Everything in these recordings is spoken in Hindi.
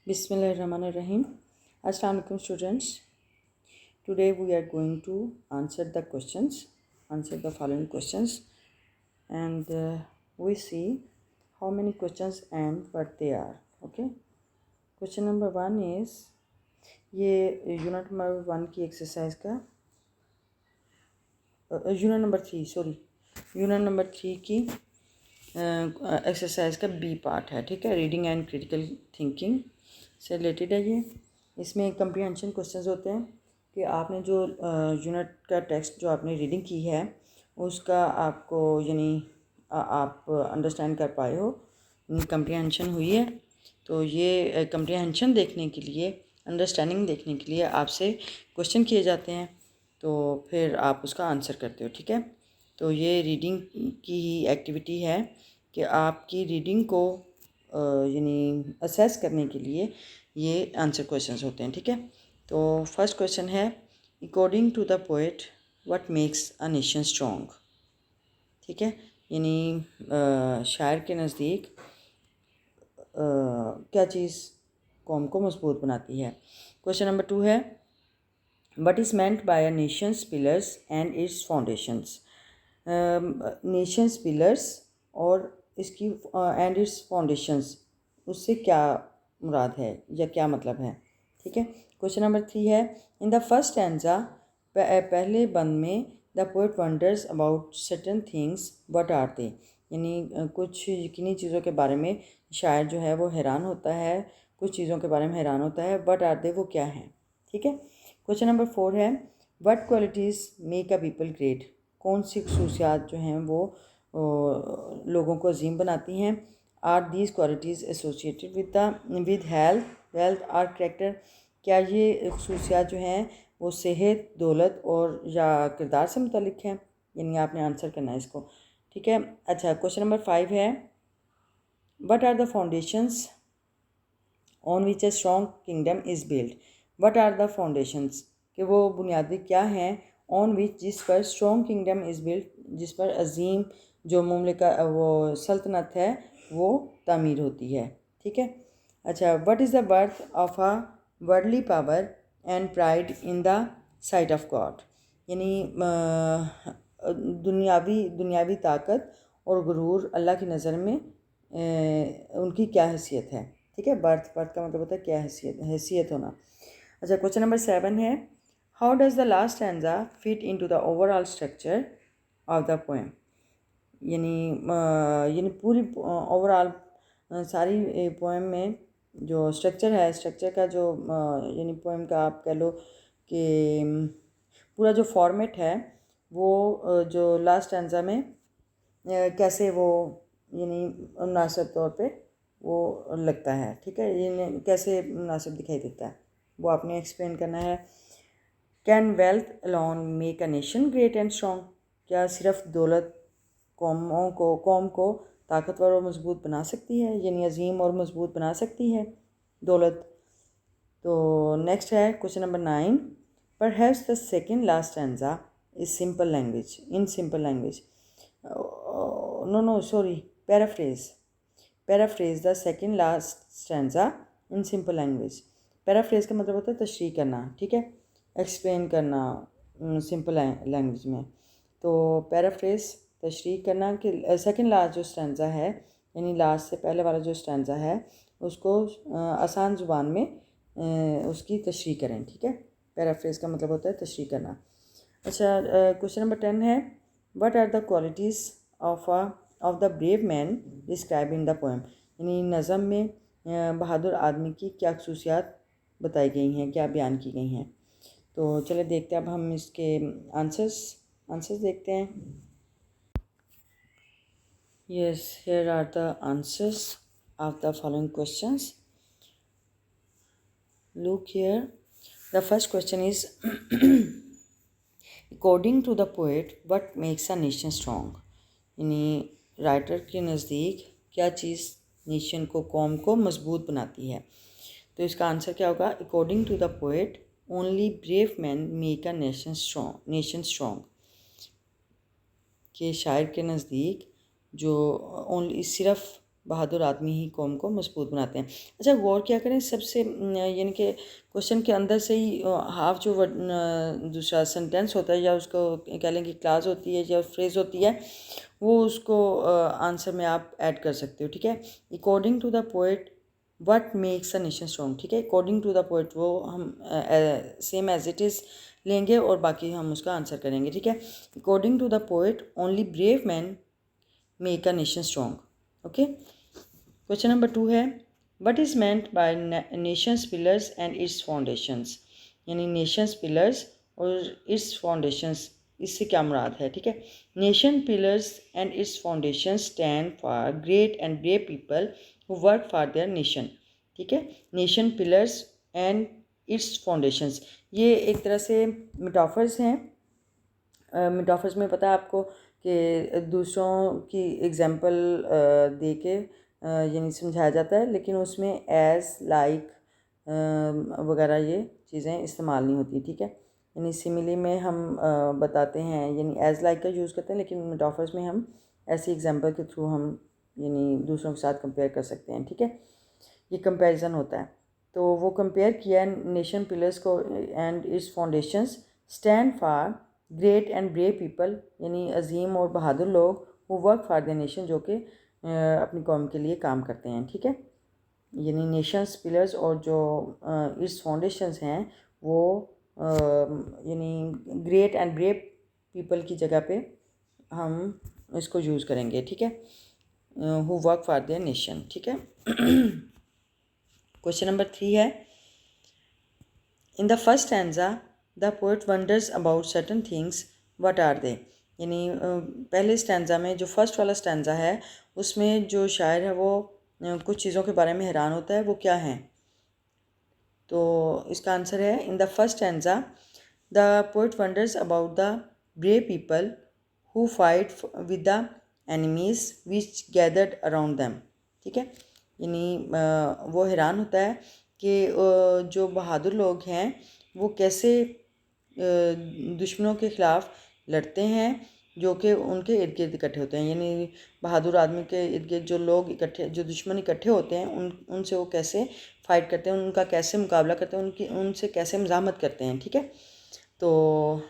Bismillahirrahmanirrahim. Assalamu alaikum students. Today we are going to answer the following questions, and we see how many questions and what they are. Okay. Question number 1 is ये यूनिट नंबर 1 की एक्सरसाइज का यूनिट नंबर 3 की एक्सरसाइज का बी पार्ट है। ठीक है, रीडिंग एंड क्रिटिकल थिंकिंग से रिलेटेड है ये। इसमें कंप्रीहेंशन क्वेश्चंस होते हैं कि आपने जो यूनिट का टेक्स्ट जो आपने रीडिंग की है उसका आपको यानी आप अंडरस्टैंड कर पाए हो, यानी कंप्रीहेंशन हुई है। तो ये कंप्रीहेंशन देखने के लिए, अंडरस्टैंडिंग देखने के लिए आपसे क्वेश्चन किए जाते हैं, तो फिर आप उसका आंसर करते हो। ठीक है, तो ये रीडिंग की ही एक्टिविटी है कि आपकी रीडिंग को यानी असेस करने के लिए ये आंसर क्वेश्चंस होते हैं। ठीक है, तो फर्स्ट क्वेश्चन है according to the poet what makes a nation strong. ठीक है, यानी शायर के नज़दीक क्या चीज़ कौम को मजबूत बनाती है। क्वेश्चन नंबर 2 है what is meant bye a Nations pillars and its foundations. Nations pillars और इसकी एंड इट्स फाउंडेशंस, उससे क्या मुराद है या क्या मतलब है। ठीक है, क्वेश्चन नंबर 3 है इन द फर्स्ट स्टैंजा, पहले बंद में the poet wonders about certain things what are they, यानी कुछ यकीनी चीज़ों के बारे में शायर जो है वो हैरान होता है, कुछ चीज़ों के बारे में हैरान होता है, व्हाट आर दे वो क्या है। ठीक है, क्वेश्चन नंबर 4 है what qualities make a people great, कौन सी खसूसियात जो हैं वो लोगों को अजीम बनाती हैं। Are these qualities associated with health, wealth or character, क्या ये खसूसियात जो हैं वो सेहत, दौलत और या किरदार से मुतल्लिक हैं, यानी आपने आंसर करना है इसको। ठीक है, अच्छा क्वेश्चन नंबर 5 है what are the foundations on which a strong kingdom is build. What are the foundations, कि वो बुनियादी क्या हैं, ऑन विच जिस पर स्ट्रॉन्ग किंगडम इज़ बिल्ड, जिस पर अजीम जो मुमलिका वो सल्तनत है वो तामीर होती है। ठीक है, अच्छा what is the birth of a worldly power and pride in the site of God, यानी दुनियावी ताकत और गुरूर अल्लाह की नज़र में उनकी क्या हैसियत है। ठीक है, बर्थ का मतलब होता है क्या हैसियत होना। अच्छा क्वेश्चन नंबर 7 है how does the last stanza fit into the overall structure of the poem, यानी पूरी ओवरऑल सारी पोएम में जो स्ट्रक्चर है, स्ट्रक्चर का जो यानी पोएम का आप कह लो कि पूरा जो फॉर्मेट है वो जो लास्ट स्टैंजा में कैसे वो यानी मुनासिब तौर पे वो लगता है। ठीक है, ये कैसे मुनासिब दिखाई देता है वो आपने एक्सप्लेन करना है। Can wealth alone make a nation great and strong, क्या सिर्फ दौलत कौम को ताकतवर और मजबूत बना सकती है, यानी अजीम और मजबूत बना सकती है दौलत। तो नेक्स्ट है question number 9 perhaps the second last stanza is simple language in simple language, paraphrase the second last stanza in simple language. Paraphrase का मतलब होता है तशरीह करना। ठीक है, एक्सप्लेन करना सिंपल लैंग्वेज में। तो पैराफ्रेज तशरीह करना कि सेकेंड लास्ट जो स्टैंजा है, यानी लास्ट से पहले वाला जो स्टैंजा है उसको आसान ज़ुबान में उसकी तशरीह करें। ठीक है, पैराफ्रेज का मतलब होता है तशरीह करना। अच्छा क्वेश्चन नंबर 10 है what are the qualities of the brave man describe in the poem, यानी नज़म में बहादुर आदमी की क्या खसूसियात बताई गई हैं, क्या बयान की गई हैं। तो चलिए देखते हैं अब हम इसके आंसर्स देखते हैं। Yes, here are the answers of the following questions. Look here. The first question is according to the poet what makes a nation strong, यानी राइटर के नज़दीक क्या चीज़ नेशन को, कौम को मजबूत बनाती है। तो इसका आंसर क्या होगा according to the poet only brave man make a nation strong, के शायर के नज़दीक जो ओनली सिर्फ बहादुर आदमी ही कौम को मजबूत बनाते हैं। अच्छा, गौर क्या करें सबसे यानी कि क्वेश्चन के अंदर से ही हाफ जो दूसरा सेंटेंस होता है या उसको कह लें कि क्लास होती है या फ्रेज़ होती है, वो उसको आंसर में आप ऐड कर सकते हो। ठीक है, according to the poet what makes a nation strong. ठीक है, अकॉर्डिंग टू द पोएट वो हम सेम एज इट इज़ लेंगे और बाकी हम उसका आंसर करेंगे। ठीक है, according to the poet only brave man make a nation strong. Okay, question number 2 है what is meant by nation's pillars and its foundations. यानी नेशंस पिलर्स और इट्स फाउंडेशंस, इससे क्या मुराद है। ठीक है, nation pillars and its foundation stand for great and brave people who work for their nation. ठीक है, nation pillars and its foundations, ये एक तरह से मेटाफर्स हैं। मेटाफर्स में पता है आपको कि दूसरों की एग्जांपल दे के यानी समझाया जाता है, लेकिन उसमें एज लाइक वगैरह ये चीज़ें इस्तेमाल नहीं होती। ठीक है, यानी सिमिली में हम बताते हैं यानी एज लाइक का यूज़ करते हैं, लेकिन मेटाफर्स में हम ऐसी एग्जांपल के थ्रू हम यानी दूसरों के साथ कंपेयर कर सकते हैं। ठीक है, ये कंपैरिजन होता है। तो वो कंपेयर किया नेशन पिलर्स को and its foundations stand for great and brave people, यानी अजीम और बहादुर लोग वो वर्क फॉर द नेशन, जो कि अपनी कौम के लिए काम करते हैं। ठीक है, यानी नेशंस पिलर्स और जो इट्स फाउंडेशंस हैं वो यानी ग्रेट एंड ब्रेव पीपल की जगह पे हम इसको यूज़ करेंगे। ठीक है, who work for their nation. ठीक है, क्वेश्चन नंबर 3 है in the first stanza the poet wonders about certain things, what are they. यानी पहले स्टैंजा में जो फर्स्ट वाला स्टैंजा है उसमें जो शायर है वो कुछ चीज़ों के बारे में हैरान होता है, वो क्या है। तो इसका आंसर है in the first stanza the poet wonders about the brave people who fight with the enemies which gathered around them. ठीक है, यानी वो हैरान होता है कि जो बहादुर लोग हैं वो कैसे दुश्मनों के ख़िलाफ़ लड़ते हैं जो कि उनके इर्द गिर्द इकट्ठे होते हैं। यानी बहादुर आदमी के इर्द गिर्द जो लोग इकट्ठे, जो दुश्मन इकट्ठे होते हैं उनसे वो कैसे फ़ाइट करते हैं, उनका कैसे मुकाबला करते हैं, उनसे कैसे मज़ाहमत करते हैं। ठीक है, तो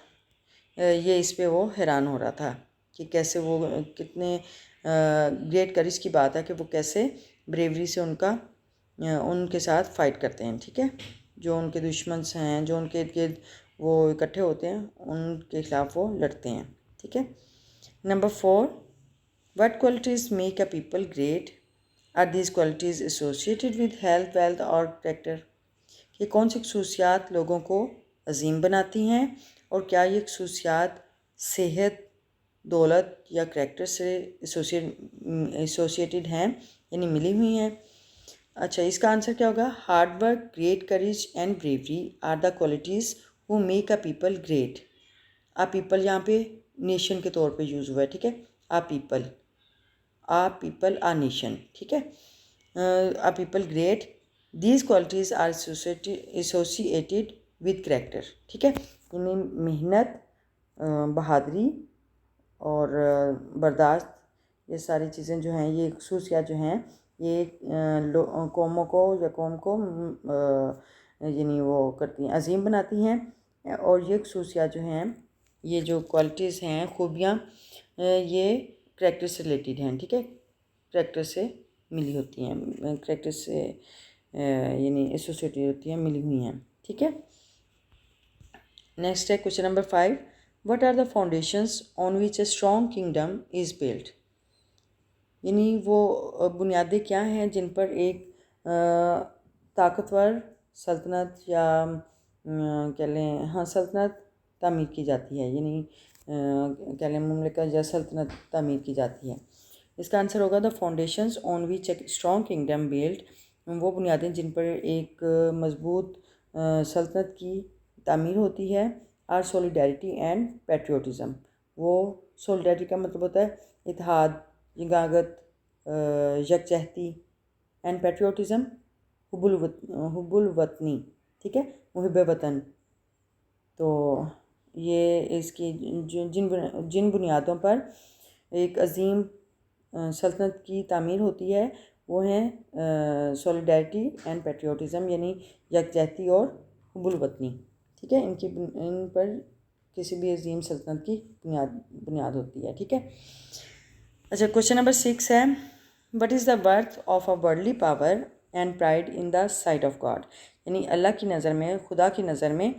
ये इस पे वो हैरान हो रहा था कि कैसे वो कितने ग्रेट करेज की बात है कि वो कैसे ब्रेवरी से उनके साथ फ़ाइट करते हैं। ठीक है, जो उनके दुश्मन हैं, जो उनके इर्द गिर्द वो इकट्ठे होते हैं, उनके खिलाफ़ वो लड़ते हैं। ठीक है, number 4 what qualities make a people great, are these qualities associated with health wealth और कैरेक्टर। ये कौन सी खसूसियात लोगों को अजीम बनाती हैं और क्या ये खसूसियात सेहत, दौलत या करैक्टर से एसोसिएटेड हैं यानी मिली हुई हैं। अच्छा, इसका आंसर क्या होगा। Hard work, great courage and bravery are the qualities who make a people great. Ah people यहाँ पे नेशन के तौर पे यूज़ हुआ है। ठीक है, आ पीपल आ नेशन। ठीक है, a people great, these qualities are associated with character. ठीक है, यानी मेहनत, बहादुरी और बर्दाश्त, ये सारी चीज़ें जो हैं, ये खसूसियात जो हैं, ये कौमों को या कौम को यानी वो करती हैं, अजीम बनाती हैं। और ये खसूसियात जो हैं, ये जो क्वालिटीज़ हैं, खूबियाँ, ये करैक्टर से रिलेटेड हैं। ठीक है, करैक्टर से मिली होती हैं, करैक्टर से यानी एसोसिएटेड होती हैं, मिली हुई हैं। ठीक है, नेक्स्ट है question number 5 what are the foundations on which a strong kingdom is built. यानी वो बुनियादें क्या हैं जिन पर एक ताकतवर सल्तनत या कह लें हाँ सल्तनत तामीर की जाती है, यानी कह लें मुमलिकत या सल्तनत तामीर की जाती है। इसका आंसर होगा the foundations on which a strong kingdom build, वो बुनियादें जिन पर एक मज़बूत सल्तनत की तामीर होती है। आर सॉलिडारिटी एंड पैट्रियोटिज़म, वो सॉलिडारिटी का मतलब होता है इत्तेहाद, यगागत, यकजहती, एंड पैट्रियोटिज़म हुब्बुल वतनी। ठीक है, मुहिब वतन। तो ये इसकी जिन बुनियादों पर एक अजीम सल्तनत की तामीर होती है वो हैं सॉलिडारिटी एंड पेट्रियोटिज़म, यानी यकजहती और हुब्बुल वतनी। ठीक है, इन पर किसी भी अजीम सल्तनत की बुनियाद होती है। ठीक है। अच्छा, क्वेश्चन नंबर 6 है, what is the worth of a worldly power and pride in the site of God, यानी अल्लाह की नज़र में, खुदा की नज़र में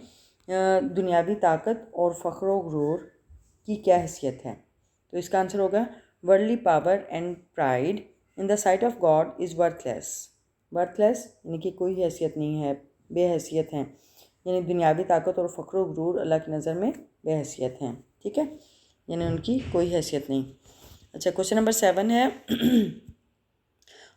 दुनियावी ताकत और फ़ख्र व गुरूर की क्या हैसियत है। तो इसका आंसर होगा worldly power and pride in the site of God is worthless. Worthless यानी कि कोई हैसियत नहीं है, बेहैसियत हैं, यानी दुनियावी ताकत और फ़ख्र व गुरूर अल्लाह की नज़र में बेहैसियत हैं। ठीक है, यानी उनकी कोई हैसियत नहीं। अच्छा, क्वेश्चन नंबर 7 है,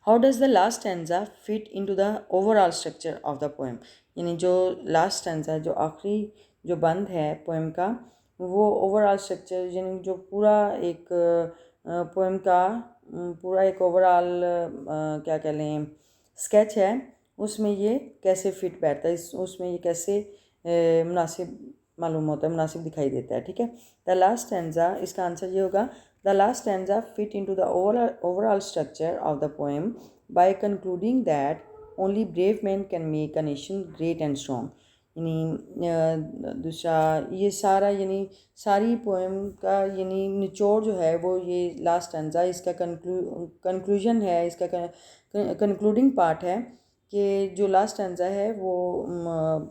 how does the last stanza fit into the overall structure of the poem, यानी जो लास्ट स्टैंजा, जो आखिरी जो बंद है पोएम का, वो ओवरऑल स्ट्रक्चर यानी जो पूरा एक पोएम का पूरा एक ओवरऑल क्या कह लें स्केच है, उसमें ये कैसे फिट बैठता है, उसमें ये कैसे मुनासिब मालूम होता है, मुनासिब दिखाई देता है। ठीक है, द लास्ट स्टैंजा, इसका आंसर ये होगा the last stanza fit into the overall structure of the poem by concluding that only brave man can make a nation great and strong, यानी दूसरा ये सारा यानी सारी पोएम का यानी निचोड़ जो है वो ये लास्ट स्टैंजा, इसका कंक्लूजन है, इसका कंक्लूडिंग पार्ट है कि जो लास्ट स्टैंजा है वो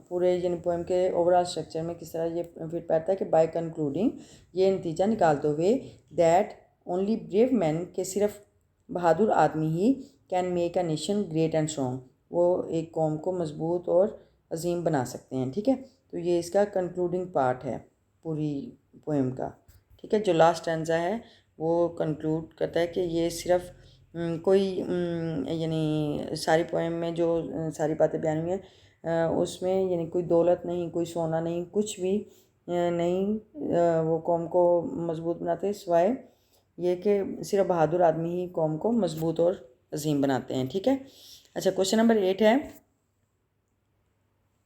पूरे यानी पोएम के ओवरऑल स्ट्रक्चर में किस तरह ये फिट बैठता है कि बाय कंक्लूडिंग, ये नतीजा निकालते हुए, दैट ओनली ब्रेव मैन, के सिर्फ बहादुर आदमी he can make a nation great and strong, वो एक कौम को मजबूत और अजीम बना सकते हैं। ठीक है, तो ये इसका कंक्लूडिंग पार्ट है पूरी पोएम का। ठीक है, जो लास्ट स्टैंजा है वो कंक्लूड करता है कि ये सिर्फ कोई यानी सारी पोएम में जो सारी बातें बयान हुई हैं उसमें यानी कोई दौलत नहीं, कोई सोना नहीं, कुछ भी नहीं वो कौम को मजबूत बनाते, सिवाय ये कि सिर्फ बहादुर आदमी ही कौम को मजबूत और अजीम बनाते हैं। ठीक है। अच्छा, क्वेश्चन नंबर 8 है,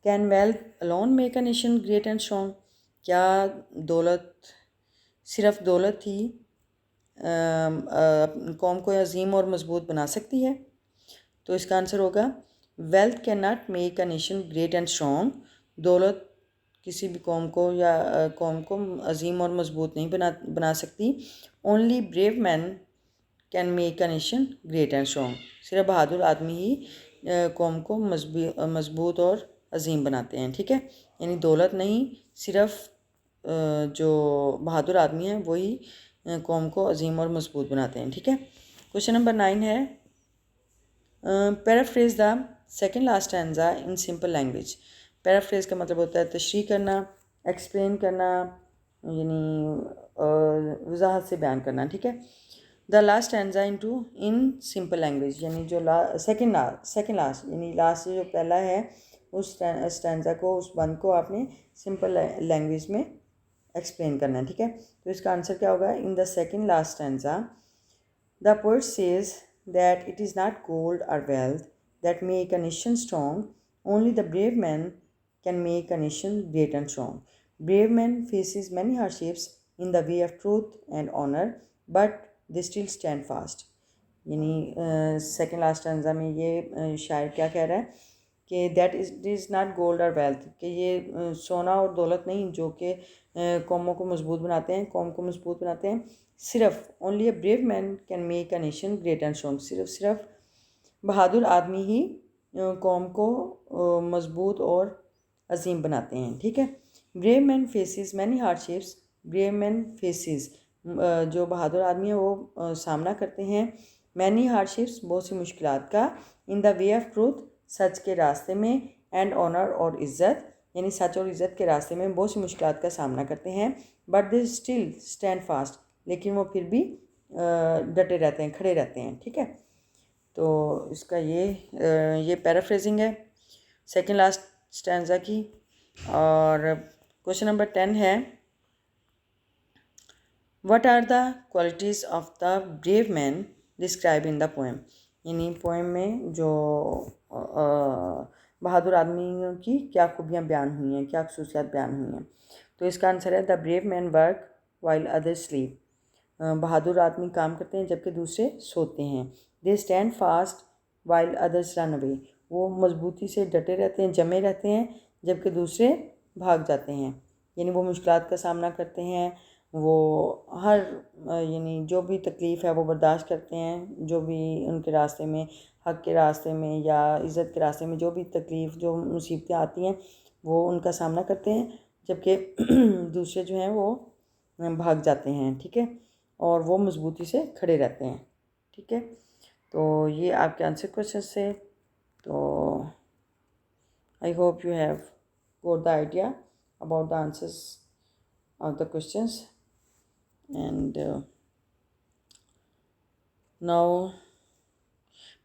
can wealth alone make a nation great and strong, क्या दौलत, सिर्फ दौलत ही कौम को अजीम और मजबूत बना सकती है। तो इसका आंसर होगा wealth can not make a nation great and strong, दौलत किसी भी कौम को या कौम को अजीम और मजबूत नहीं बना सकती। Only brave man can make a nation great and strong, सिर्फ बहादुर आदमी ही कौम को मजबूत और अजीम बनाते हैं। ठीक है, यानी दौलत नहीं, सिर्फ जो बहादुर आदमी हैं वही कौम को अजीम और मजबूत बनाते हैं। ठीक है। क्वेश्चन नंबर 9 है, paraphrase the second last stanza in simple language. Paraphrase का मतलब होता है तशरीह करना, एक्सप्लेन करना, यानी वजाहत से बयान करना। ठीक है, the last stanza in simple language, यानी जो सेकेंड लास्ट यानी लास्ट जो पहला है उस स्टैंजा को, उस बंद को आपने सिंपल लैंग्वेज में एक्सप्लेन करना है। ठीक है, तो इसका आंसर क्या होगा, in the second last stanza the poet says that it is not gold or wealth that make a nation strong, only the brave man can make a nation great and strong. Brave men faces many hardships in the way of truth and honor, but they still stand fast. यानी सेकेंड लास्ट स्टैंजा में ये शायर क्या कह रहा है कि दैट इज़ नॉट गोल्ड और वेल्थ, कि ये सोना और दौलत नहीं जो कि कौमों को मजबूत बनाते हैं, कौम को मजबूत बनाते हैं, सिर्फ only a brave man can make a nation great and strong, सिर्फ बहादुर आदमी ही कौम को मजबूत और अजीम बनाते हैं। ठीक है, brave man faces many hardships, brave man faces जो बहादुर आदमी है वो सामना करते हैं, मैनी हार्डशिप्स बहुत सी मुश्किलात का, in the way of truth सच के रास्ते में, एंड ऑनर और इज़्ज़त यानी सच और इज़्ज़त के रास्ते में बहुत सी मुश्किलात का सामना करते हैं, but they still stand fast, लेकिन वो फिर भी डटे रहते हैं, खड़े रहते हैं। ठीक है, तो इसका ये पैराफ्रेजिंग है सेकेंड लास्ट स्टैंजा की। और क्वेश्चन नंबर 10 है, what are the qualities of the brave man describe in the poem, यानी पोएम में जो बहादुर आदमी की क्या खूबियाँ बयान हुई हैं, क्या खसूसियात बयान हुई हैं। तो इसका आंसर है the brave man work while others sleep, बहादुर आदमी काम करते हैं जबकि दूसरे सोते हैं। They stand fast while others run away, वो मजबूती से डटे रहते हैं, जमे रहते हैं, जबकि दूसरे भाग जाते हैं। यानी वो मुश्किलात का सामना करते हैं, वो हर यानी जो भी तकलीफ़ है वो बर्दाश्त करते हैं, जो भी उनके रास्ते में, हक़ के रास्ते में या इज़्ज़त के रास्ते में जो भी तकलीफ़, जो मुसीबतें आती हैं वो उनका सामना करते हैं, जबकि दूसरे जो हैं वो भाग जाते हैं। ठीक है, और वो मजबूती से खड़े रहते हैं। ठीक है, तो ये आपके आंसर क्वेश्चन से। तो I hope you have got the idea about the answers of the questions, and now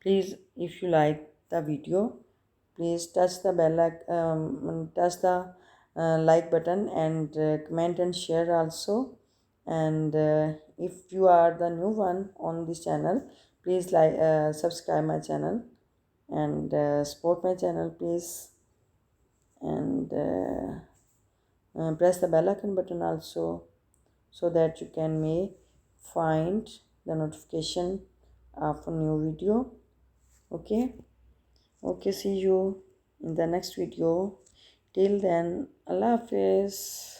please, if you like the video, please touch the touch the like button, and comment and share also. And if you are the new one on this channel, please subscribe my channel, and support my channel please, and press the bell icon button also, so that you can may find the notification of a new video. Okay, see you in the next video. Till then, Allah Hafiz.